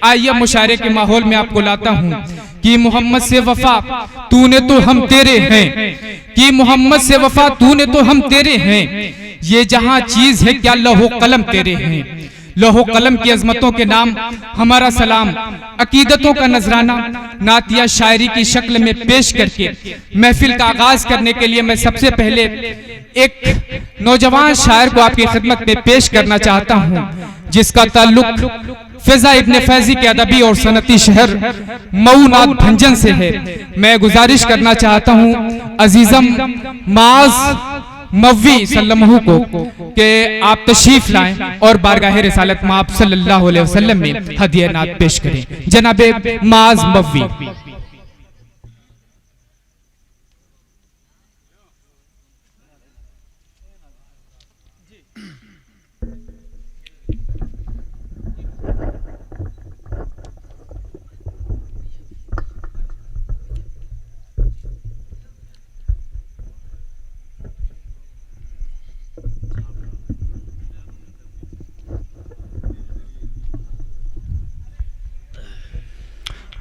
आइए मुशायरे के माहौल में आपको लाता हूँ कि मोहम्मद से वफा तूने तो हम तेरे हैं, कि मोहम्मद से वफा तूने तो हम तेरे हैं, ये जहां चीज है क्या लौहो कलम तेरे हैं। लौहो कलम की अजमतों के नाम हमारा सलाम, अकीदतों का नजराना नातिया शायरी की शक्ल में पेश करके महफिल का आगाज करने के लिए मैं सबसे पहले एक नौजवान शायर को आपकी खिदमत में पेश करना चाहता हूं, जिसका ताल्लुक फिजा इब्ने फैजी के अदबी और सनती शहर मऊ नाथ भंजन से है। मैं गुजारिश करना चाहता हूं अजीजम माज मव्वी सल्लल्लाहु को कि आप तशरीफ लाएं और बारगाह रिसालत माब सल्लल्लाहु अलैहि वसल्लम में हदिया नात पेश करें। जनाबे माज मव्वी।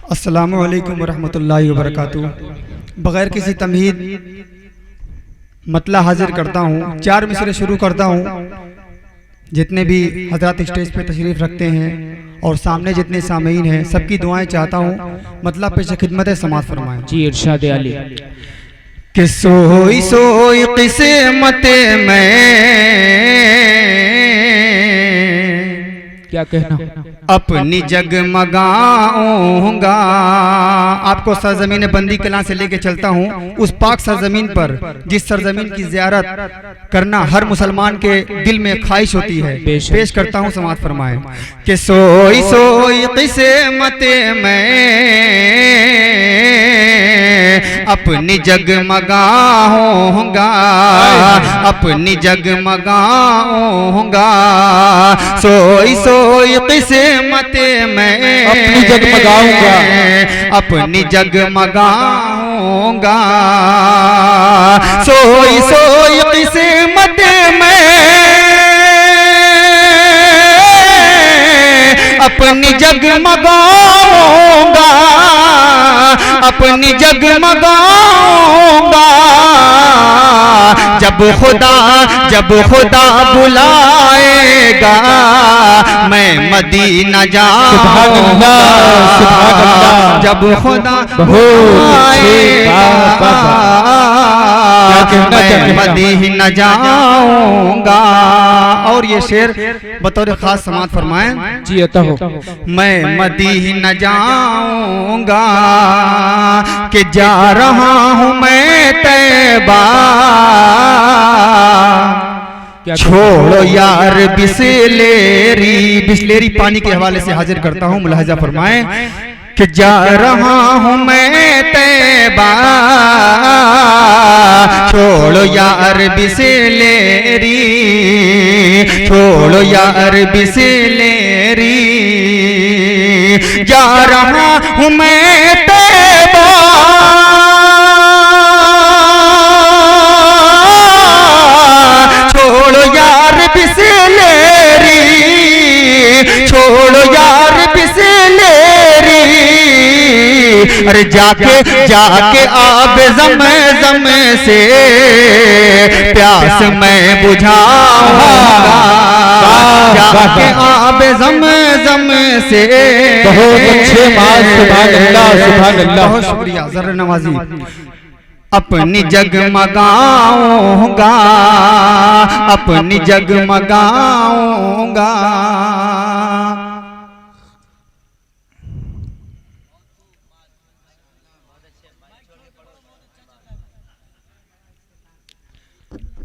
अस्सलामु अलैकुम वरहमतुल्लाहि वबरकातुहू। बग़ैर किसी तमहीद मतला हाजिर करता हूँ, 4 मिसरे शुरू करता हूँ। जितने भी हजरत स्टेज पे तशरीफ़ रखते हैं और सामने जितने सामीन हैं सबकी दुआएं चाहता हूँ, मतलब पेश खिदमत समात फरमाएं। जी इरशाद आली। कि सोई सोई किस्मत में क्या कहना, अपनी जगमगाऊंगा। आपको सरजमीन बंदी कलां से लेके चलता हूँ उस पाक सरजमीन पर जिस सरजमीन की ज़ियारत करना हर मुसलमान के दिल में ख्वाहिश होती है। पेश करता हूँ, समात फरमाएं। कि सोई सोई किस्मत में अपनी जगमगाऊंगा, अपनी जगमगाऊंगा। सोई सोई किस्मत में अपनी जगमगाऊंगा, अपनी जगमगाऊंगा। सोई सोई किस्मत में अपनी जगमगाऊंगा, अपनी जगमगाऊंगा। जब खुदा बुलाएगा मैं मदीना जाऊंगा। जब खुदा बुलाएगा मैं मदीना जाऊंगा। और ये शेर बतौर खास समात फरमाएं। जी अता हो। मैं मदीना जाऊंगा कि जा रहा हूँ मैं तैबा। छोड़ो यार बिस्लेरी पानी के हवाले से हाजिर करता हूँ, मुलाहजा फरमाएं। कि जा रहा हूँ मैं तैबा। छोड़ो यार बिस्लेरी, छोड़ो यार बिस्लेरी। जा रहा हूँ मैं तैबा। छोड़ो यार बिस्लेरी, छोड़ो यार बिस्लेरी। अरे जाके आब ज़म से प्यास मैं बुझाऊंगा। जाके आब ज़म से। बहुत अच्छे माल, सुभान अल्लाह, सुभान अल्लाह। बहुत शुक्रिया ज़र्र नवाजी। अपनी जगमगाऊंगा, अपनी जगमगाऊंगा।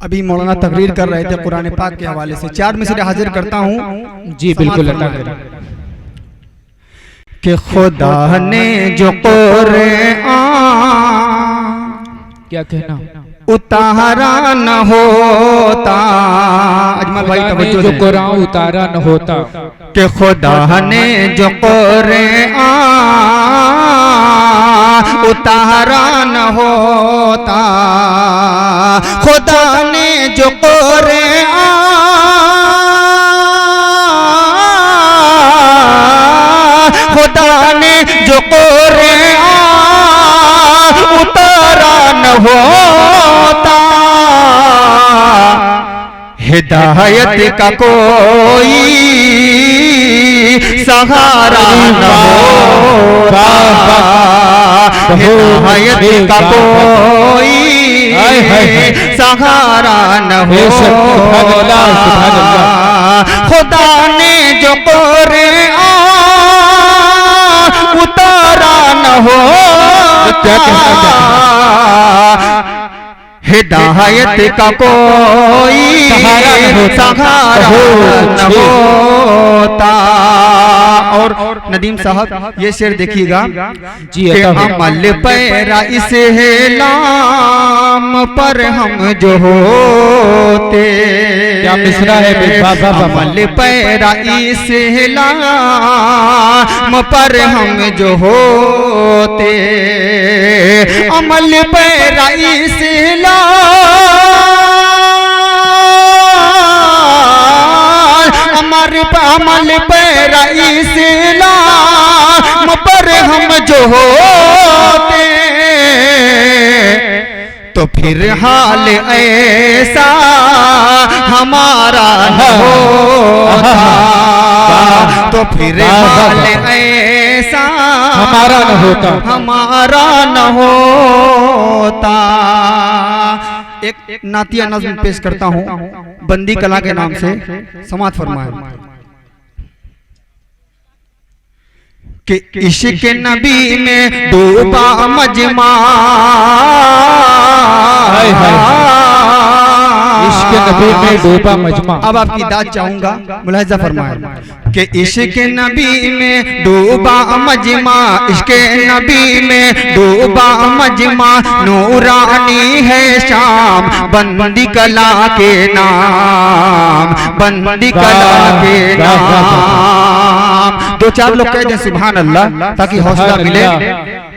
अभी मौलाना तकरीर कर रहे थे कुरान पाक के हवाले से, 4 मिसरे हाजिर करता हूँ। जी बिल्कुल अता करें। कि खुदा ने जो कुरान क्या कहना, उतारा न होता। अजमल भाई तवज्जो जो दें। कुरान उतारा न होता। कि खुदा ने जो कुरान उतारा न होता। खुदा ने जो कुरान हिदायत का कोई सहारा न होता, हिदायत का कोई सहारा न होता। खुदा ने जो कुरान उतारा न होता, हिदायत का कोई सहारा न होता। और नदीम साहब ये शेर देखिएगा कि अमल पैरा इस नाम पर हम जो होते, क्या मिसरा है, अमल पैरा इस नाम पर हम जो होते, अमल पैरा इस अमल पैरा इस्लाम पर हम जो होते, तो फिर हाल ऐसा हमारा न होता, तो फिर हाल ऐसा हमारा न होता, हमारा न होता। एक नातिया नज़्म पेश करता हूँ बंदी कला के नाम से, समात फरमाए कि इश्क नबी में डूबा मजमा, इश्क नबी में डूबा मजमा। अब आपकी दाद चाहूंगा, मुलाहिजा फरमाए कि इश्क नबी में डूबा मजमा, इश्क नबी में डूबा मजमा, नूरानी है शाम बंदी कला के नाम, बंदी कला के नाम। दो चार लोग कह दें सुभान अल्लाह ताकि हौसला मिले।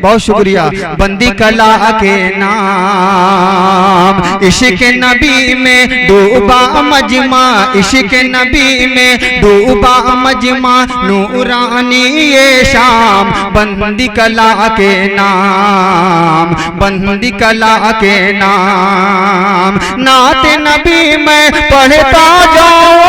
बहुत शुक्रिया। बंदी कला के नाम, इश्क नबी में डूबा मजमा, इश्क नबी में डूबा मजमा, नूरानी ये शाम बंदी कला के नाम, बंदी कला के नाम। नाते नबी में पढ़ता जाओ,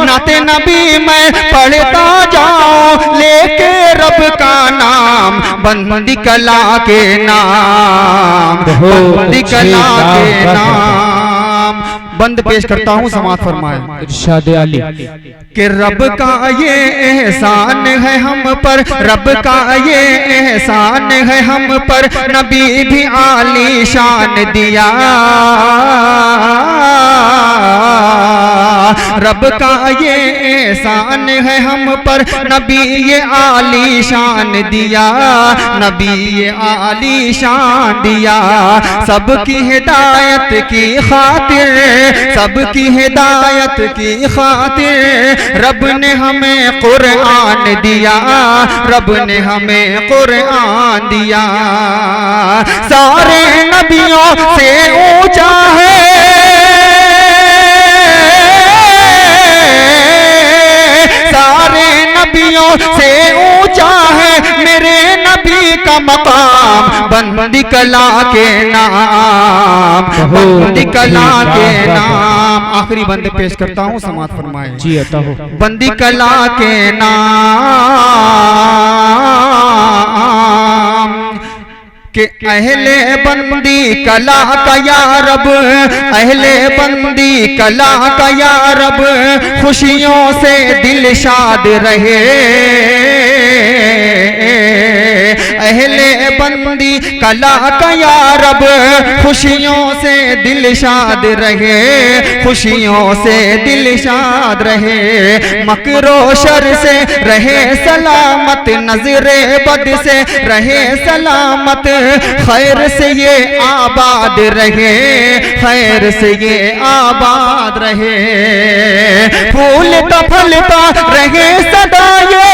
नाते नबी में पढ़ता जाओ, लेके रब का नाम बंदी कला के नाम, बंदी कला के नाम। बंद पेश करता हूँ, समात फरमाए इरशाद आली कि रब का ये एहसान है हम पर, रब का ये एहसान है हम पर, नबी भी आली शान दिया, रब का ये एहसान है हम पर, नबी ये आली शान दिया, नबी ये आली शान दिया। सबकी हिदायत की खातिर, सबकी हिदायत की खातिर रब ने हमें कुरान दिया, रब ने हमें कुरान दिया। सारे नबियों से ऊंचा है, सारे नबियों से ऊंचा है मेरे नबी का मकाम, बंदी कला के नाम, बंदी कला के नाम। आखिरी बंद पेश करता हूँ, समात फरमाए जी अता हो। बंदी कला के नाम कि अहले बंदी कला का या रब, अहले बंदी कला का या रब, खुशियों से दिल शाद रहे, अहले बंदी कला का या रब, खुशियों से दिल शाद रहे, खुशियों से दिल शाद रहे। मकरो शर से रहे सलामत, नजरे बद से रहे सलामत, खैर से ये आबाद रहे, खैर से ये आबाद रहे। फूलता फलता रहे सदा ये,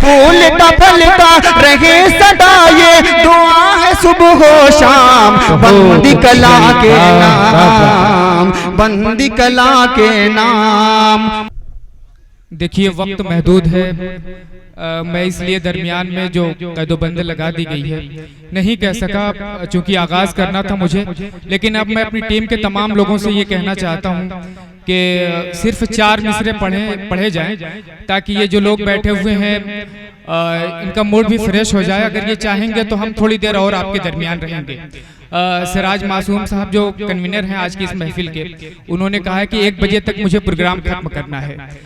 फूलता फलता रहे सदा ये, दुआ है सुबह हो शाम, बंदी कला के नाम, बंदी कला के नाम। देखिए वक्त महदूद है। मैं इसलिए दरमियान में जो कैदोबंदी लगा दी गई है नहीं कह सका, चूंकि आगाज करना था मुझे। लेकिन अब मैं अपनी टीम के तमाम लोगों से ये कहना चाहता हूँ कि सिर्फ 4 मिसरे पढ़े जाएं ताकि ये जो लोग बैठे हुए हैं इनका मूड भी फ्रेश हो जाए। अगर ये चाहेंगे तो हम थोड़ी देर और आपके दरमियान रहेंगे। सिराज मासूम साहब जो कन्वीनर हैं आज की इस महफिल के, उन्होंने कहा है कि 1 बजे तक मुझे प्रोग्राम खत्म करना है।